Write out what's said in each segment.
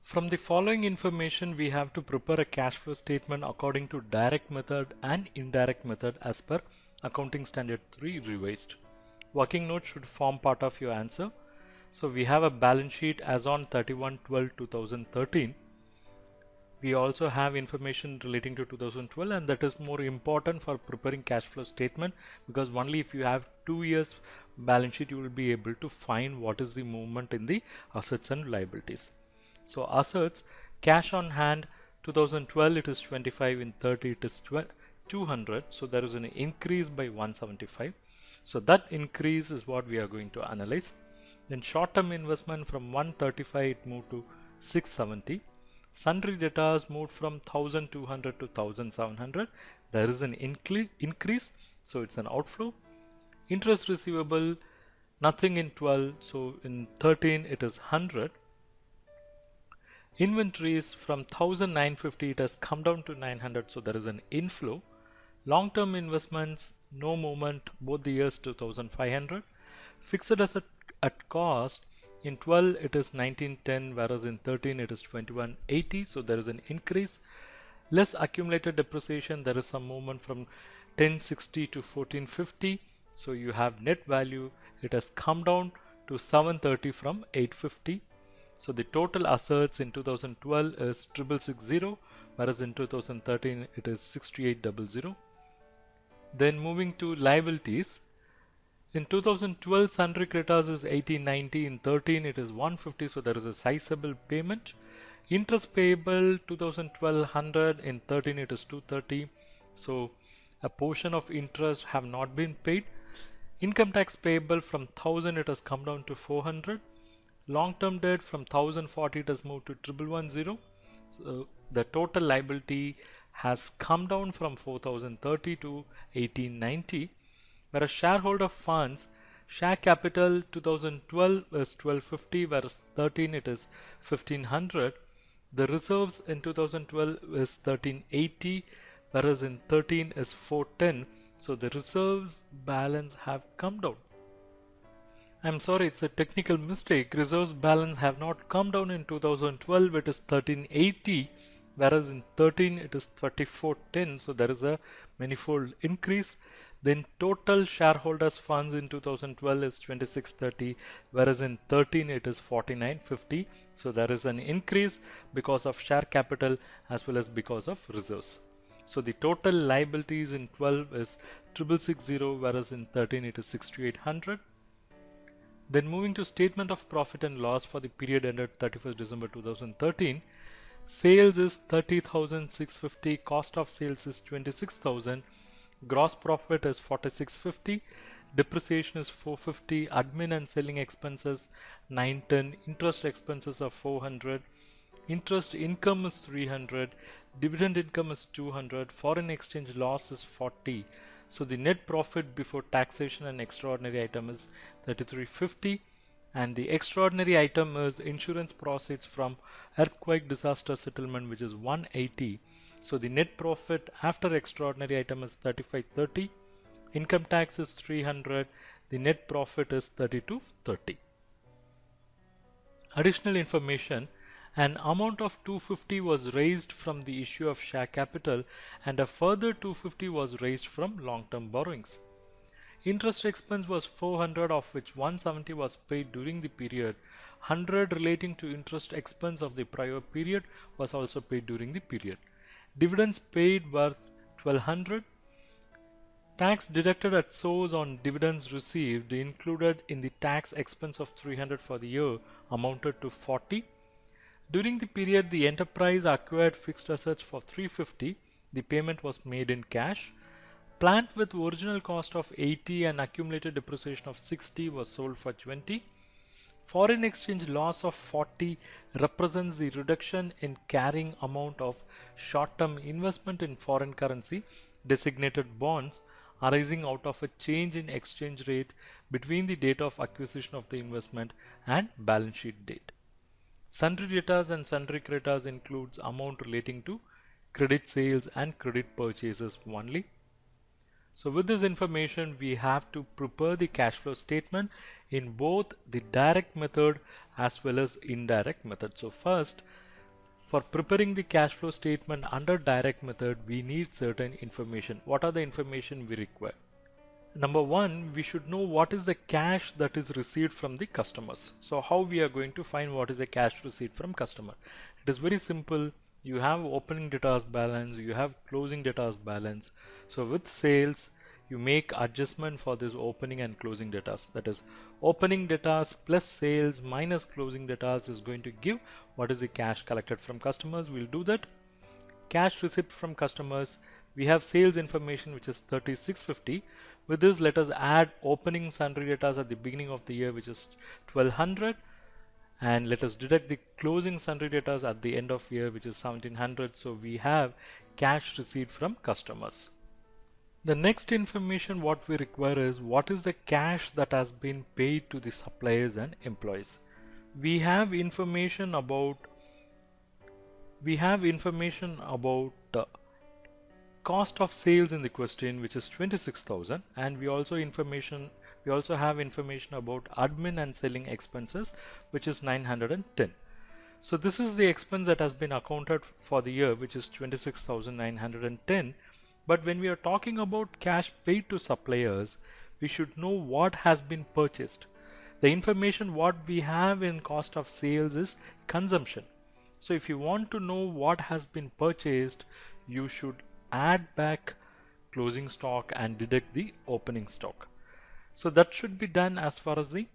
From the following information, we have to prepare a cash flow statement according to direct method and indirect method as per Accounting Standard 3 revised. Working note should form part of your answer. So we have a balance sheet as on 31/12/2013. We also have information relating to 2012, and that is more important for preparing cash flow statement, because only if you have 2 years balance sheet you will be able to find what is the movement in the assets and liabilities. So assets, cash on hand 2012 it is 25, in 30 it is 200, so there is an increase by 175. So that increase is what we are going to analyze. Then short-term investment from 135 it moved to 670. Sundry debtors moved from 1200 to 1700. There is an increase, so it's an outflow. Interest receivable, nothing in 12, so in 13 it is 100. Inventories from 1950 it has come down to 900, so there is an inflow. Long-term investments, no movement, both the years 2500. Fixed asset at cost, in 12 it is 1910, whereas in 13 it is 2180, so there is an increase. Less accumulated depreciation, there is some movement from 1060 to 1450, so you have net value, it has come down to 730 from 850. So the total assets in 2012 is 6660, whereas in 2013 it is 6800. Then moving to liabilities, in 2012 sundry creditors is 1890, in 13 it is 150, so there is a sizable payment. Interest payable 2012 100, in 13 it is 230, so a portion of interest have not been paid. Income tax payable from 1000 it has come down to 400. Long-term debt from 1040 it has moved to 1110. So the total liability has come down from 4030 to 1890. Whereas shareholder funds, share capital 2012 is 1250, whereas 13 it is 1500. The reserves in 2012 is 1380, whereas in 13 is 410. So the reserves balance have come down. I'm sorry, it's a technical mistake. Reserves balance have not come down in 2012, it is 1380, whereas in 13 it is 3410, so there is a manifold increase. Then total shareholders funds in 2012 is 2630, whereas in 13 it is 4950, so there is an increase because of share capital as well as because of reserves. So the total liabilities in 12 is 6660, whereas in 13 it is 6800. Then moving to statement of profit and loss for the period ended 31st December 2013. Sales is 30,650, cost of sales is 26,000, gross profit is 4650, depreciation is 450, admin and selling expenses 910, interest expenses are 400, interest income is 300, dividend income is 200, foreign exchange loss is 40. So the net profit before taxation and extraordinary item is 3350, and the extraordinary item is insurance proceeds from earthquake disaster settlement, which is 180. So the net profit after extraordinary item is 3530, income tax is 300, the net profit is 3230. Additional information: an amount of 250 was raised from the issue of share capital, and a further 250 was raised from long-term borrowings. Interest expense was 400, of which 170 was paid during the period. 100 relating to interest expense of the prior period was also paid during the period. Dividends paid were 1200. Tax deducted at source on dividends received included in the tax expense of 300 for the year amounted to 40. During the period, the enterprise acquired fixed assets for 350. The payment was made in cash. Plant with original cost of 80 and accumulated depreciation of 60 was sold for 20. Foreign exchange loss of 40 represents the reduction in carrying amount of short-term investment in foreign currency designated bonds arising out of a change in exchange rate between the date of acquisition of the investment and balance sheet date. Sundry debtors and sundry creditors includes amount relating to credit sales and credit purchases only. So with this information, we have to prepare the cash flow statement in both the direct method as well as indirect method. So first, For preparing the cash flow statement under direct method, we need certain information. What are the information we require? Number one, we should know what is the cash that is received from the customers. So how we are going to find what is the cash receipt from customer? It is very simple. You have opening debtors balance, you have closing debtors balance. So with sales, you make adjustment for this opening and closing debtors. That is, opening debtors plus sales minus closing debtors is going to give what is the cash collected from customers. We'll do that. Cash receipt from customers, we have sales information which is 3650. With this, let us add opening sundry debtors at the beginning of the year, which is 1200, and let us deduct the closing sundry debtors at the end of year, which is 1700. So we have cash receipt from customers. The next information what we require is what is the cash that has been paid to the suppliers and employees. We have information about cost of sales in the question, which is 26,000, and we also have information about admin and selling expenses, which is 910. So this is the expense that has been accounted for the year, which is 26,910. But when we are talking about cash paid to suppliers, we should know what has been purchased. The information what we have in cost of sales is consumption. So if you want to know what has been purchased, you should add back closing stock and deduct the opening stock. So that should be done as far as the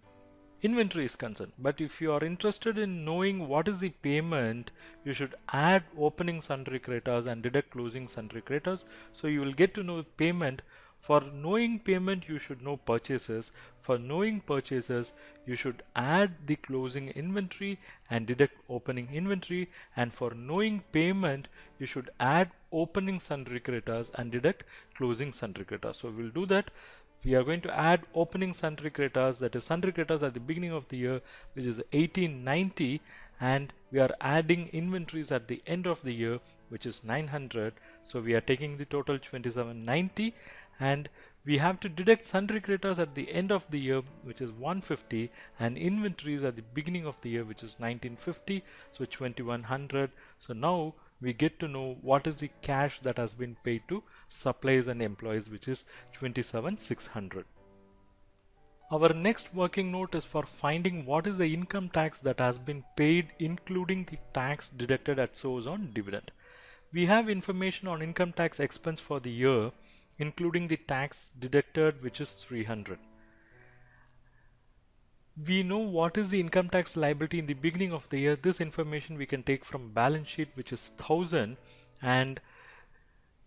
inventory is concerned. But if you are interested in knowing what is the payment, you should add opening sundry creditors and deduct closing sundry creditors. So you will get to know payment. For knowing payment, you should know purchases. For knowing purchases, you should add the closing inventory and deduct opening inventory. And for knowing payment, you should add opening sundry creditors and deduct closing sundry creditors. So we'll do that. We are going to add opening sundry creditors, that is sundry creditors at the beginning of the year, which is 1890, and we are adding inventories at the end of the year, which is 900. So we are taking the total 2790, and we have to deduct sundry creditors at the end of the year, which is 150, and inventories at the beginning of the year, which is 1950, so 2100. So now we get to know what is the cash that has been paid to suppliers and employees, which is 27,600. Our next working note is for finding what is the income tax that has been paid, including the tax deducted at source on dividend. We have information on income tax expense for the year, including the tax deducted, which is 300. We know what is the income tax liability in the beginning of the year. This information we can take from balance sheet, which is 1000, and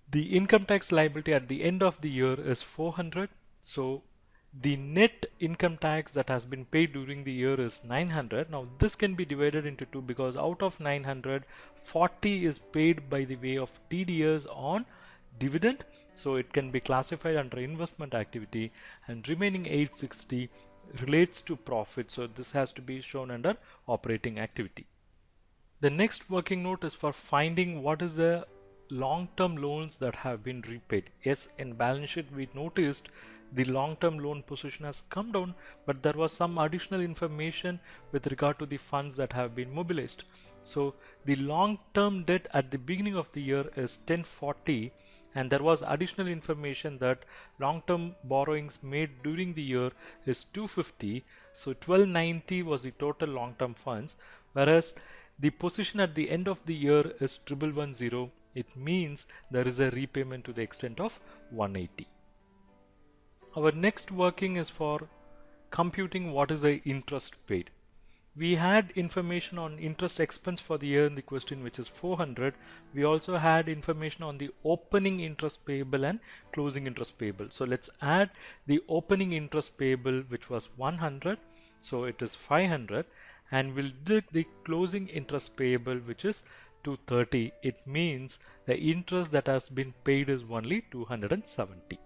the income tax liability at the end of the year is 400. So the net income tax that has been paid during the year is 900. Now this can be divided into two, because out of 900, 40 is paid by the way of TDS on dividend, so it can be classified under investment activity, and remaining 860 relates to profit, so this has to be shown under operating activity. The next working note is for finding what is the long-term loans that have been repaid. Yes, in balance sheet we noticed the long-term loan position has come down, but there was some additional information with regard to the funds that have been mobilized. So the long-term debt at the beginning of the year is 1040, and there was additional information that long-term borrowings made during the year is 250. So 1290 was the total long-term funds, whereas the position at the end of the year is 1110. It means there is a repayment to the extent of 180. Our next working is for computing what is the interest paid. We had information on interest expense for the year in the question, which is 400. We also had information on the opening interest payable and closing interest payable. So let's add the opening interest payable, which was 100. So it is 500, and we'll deduct the closing interest payable, which is 230. It means the interest that has been paid is only 270.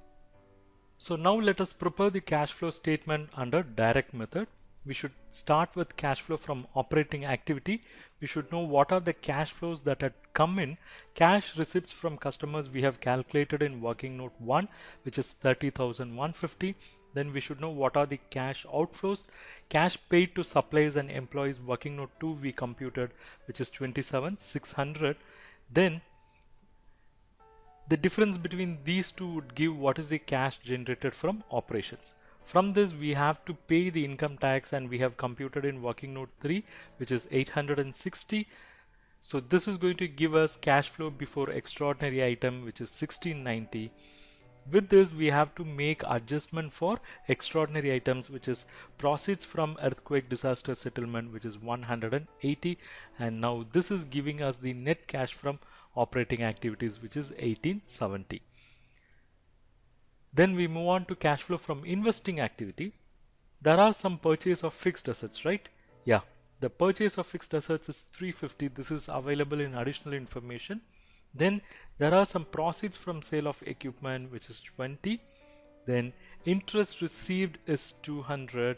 So now let us prepare the cash flow statement under direct method. We should start with cash flow from operating activity. We should know what are the cash flows that had come in. Cash receipts from customers we have calculated in working note 1, which is 30,150. Then we should know what are the cash outflows. Cash paid to suppliers and employees, working note 2 we computed, which is 27,600. Then the difference between these two would give what is the cash generated from operations. From this we have to pay the income tax, and we have computed in working note 3, which is 860. So this is going to give us cash flow before extraordinary item, which is 1690. With this we have to make adjustment for extraordinary items, which is proceeds from earthquake disaster settlement, which is 180, and now this is giving us the net cash from operating activities, which is 1870. Then we move on to cash flow from investing activity. There are some purchase of fixed assets, right? Yeah, the purchase of fixed assets is 350. This is available in additional information. Then there are some proceeds from sale of equipment, which is 20. Then interest received is 200.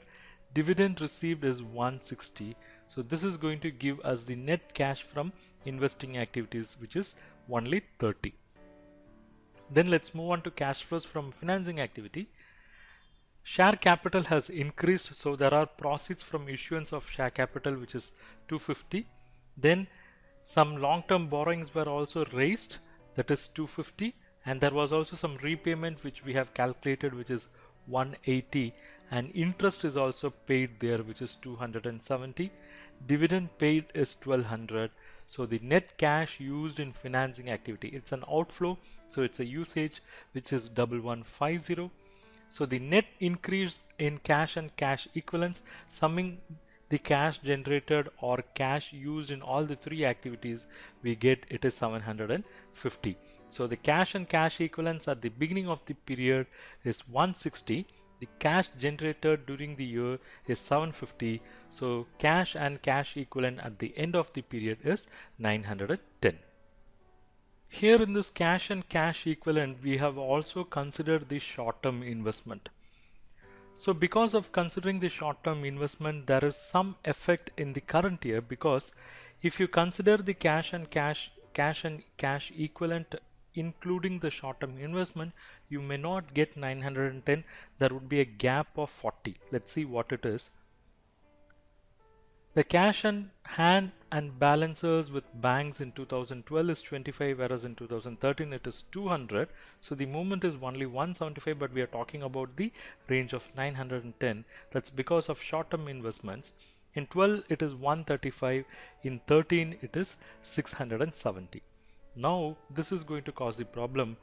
Dividend received is 160. So this is going to give us the net cash from investing activities, which is only 30. Then let's move on to cash flows from financing activity. Share capital has increased, so there are proceeds from issuance of share capital, which is 250. Then some long-term borrowings were also raised, that is 250, and there was also some repayment which we have calculated, which is 180, and interest is also paid there, which is 270. Dividend paid is 1200. So the net cash used in financing activity, it's an outflow, so it's a usage, which is 1150. So the net increase in cash and cash equivalents, summing the cash generated or cash used in all the three activities, we get it is 750. So the cash and cash equivalents at the beginning of the period is 160. The cash generated during the year is 750. So cash and cash equivalent at the end of the period is 910. Here in this cash and cash equivalent, we have also considered the short-term investment. So because of considering the short-term investment, there is some effect in the current year, because if you consider the cash and cash equivalent including the short-term investment, you may not get 910. There would be a gap of 40. Let's see what it is. The cash on hand and balances with banks in 2012 is 25, whereas in 2013 it is 200. So the movement is only 175, but we are talking about the range of 910. That's because of short-term investments. In 12 it is 135, in 13 it is 670. Now this is going to cause the problem,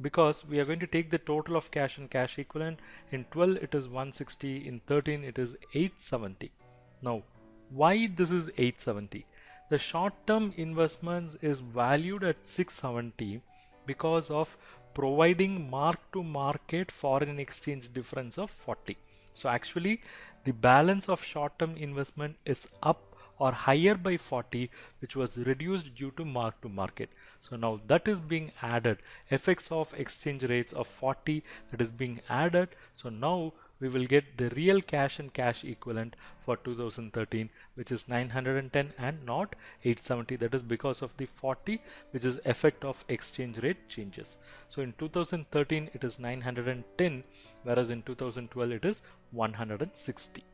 because we are going to take the total of cash and cash equivalent. In 12 it is 160, in 13 it is 870. Now why this is 870? The short-term investments is valued at 670 because of providing mark-to-market foreign exchange difference of 40. So actually the balance of short-term investment is up or higher by 40, which was reduced due to mark-to-market. So now that is being added, effects of exchange rates of 40, that is being added. So now we will get the real cash and cash equivalent for 2013, which is 910 and not 870. That is because of the 40, which is effect of exchange rate changes. So in 2013 it is 910, whereas in 2012 it is 160.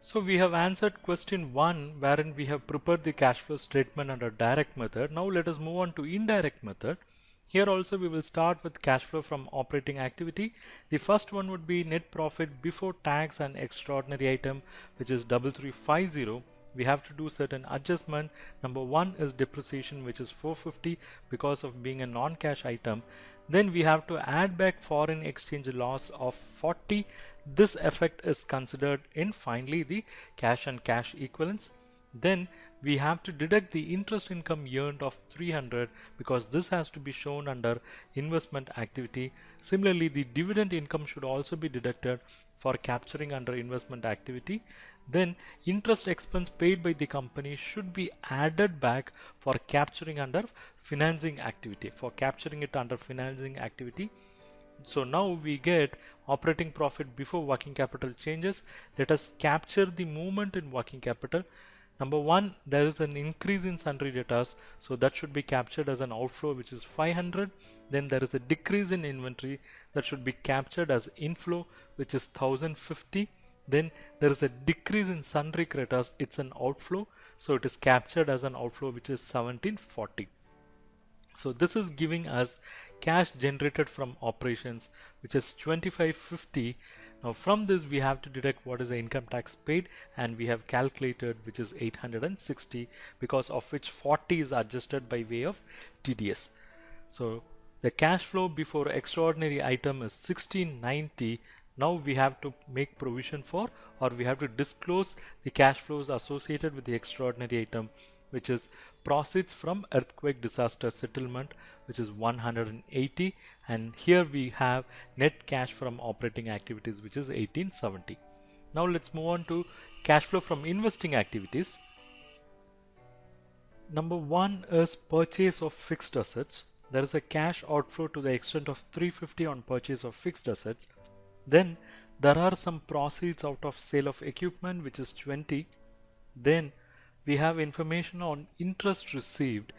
So we have answered question 1, wherein we have prepared the cash flow statement under direct method. Now let us move on to indirect method. Here also we will start with cash flow from operating activity. The first one would be net profit before tax and extraordinary item, which is 3350. We have to do certain adjustment. Number 1 is depreciation, which is 450 because of being a non-cash item. Then we have to add back foreign exchange loss of 40. This effect is considered in finally the cash and cash equivalents. Then we have to deduct the interest income earned of 300 because this has to be shown under investment activity. Similarly, the dividend income should also be deducted for capturing under investment activity. Then interest expense paid by the company should be added back for capturing under financing activity, So now we get operating profit before working capital changes. Let us capture the movement in working capital. Number 1, there is an increase in sundry debtors, so that should be captured as an outflow, which is 500. Then there is a decrease in inventory that should be captured as inflow, which is 1050. Then there is a decrease in sundry creditors, it's an outflow, so it is captured as an outflow, which is 1740. So this is giving us cash generated from operations, which is 2550. Now from this we have to deduct what is the income tax paid, and we have calculated which is 860, because of which 40 is adjusted by way of TDS. So the cash flow before extraordinary item is 1690. Now we have to make provision for, or we have to disclose the cash flows associated with the extraordinary item, which is proceeds from earthquake disaster settlement, which is 180, and here we have net cash from operating activities, which is 1870. Now let's move on to cash flow from investing activities. Number one is purchase of fixed assets. There is a cash outflow to the extent of 350 on purchase of fixed assets. Then there are some proceeds out of sale of equipment, which is 20. Then we have information on interest received.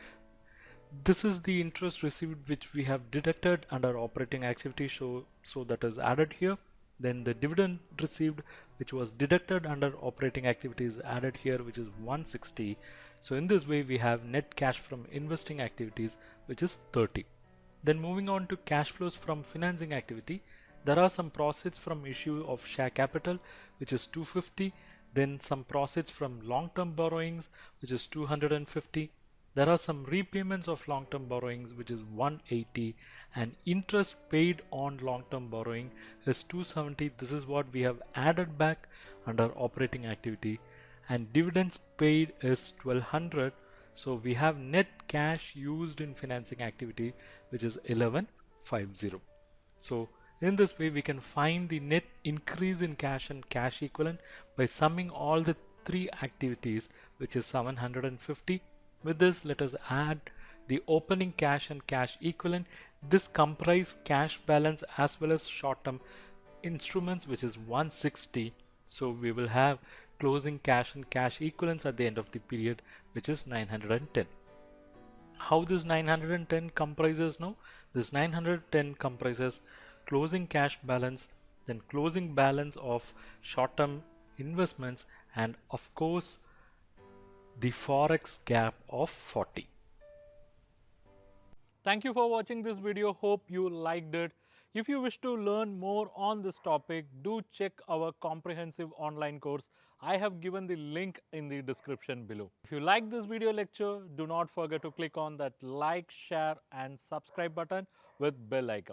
This is the interest received which we have deducted under operating activity, so that is added here. Then the dividend received, which was deducted under operating activities, added here, which is 160. So in this way we have net cash from investing activities, which is 30. Then moving on to cash flows from financing activity, there are some proceeds from issue of share capital, which is 250. Then some proceeds from long-term borrowings, which is 250. There are some repayments of long-term borrowings, which is 180, and interest paid on long-term borrowing is 270. This is what we have added back under operating activity, and dividends paid is 1200. So we have net cash used in financing activity, which is 1150. So in this way we can find the net increase in cash and cash equivalent by summing all the three activities, which is 750. With this, let us add the opening cash and cash equivalent. This comprises cash balance as well as short-term instruments, which is 160. So we will have closing cash and cash equivalents at the end of the period, which is 910. How this 910 comprises now? This 910 comprises closing cash balance, then closing balance of short-term investments, and of course the forex gap of 40. Thank you for watching this video. Hope you liked it. If you wish to learn more on this topic, do check our comprehensive online course. I have given the link in the description below. If you like this video lecture, do not forget to click on that like, share and subscribe button with bell icon.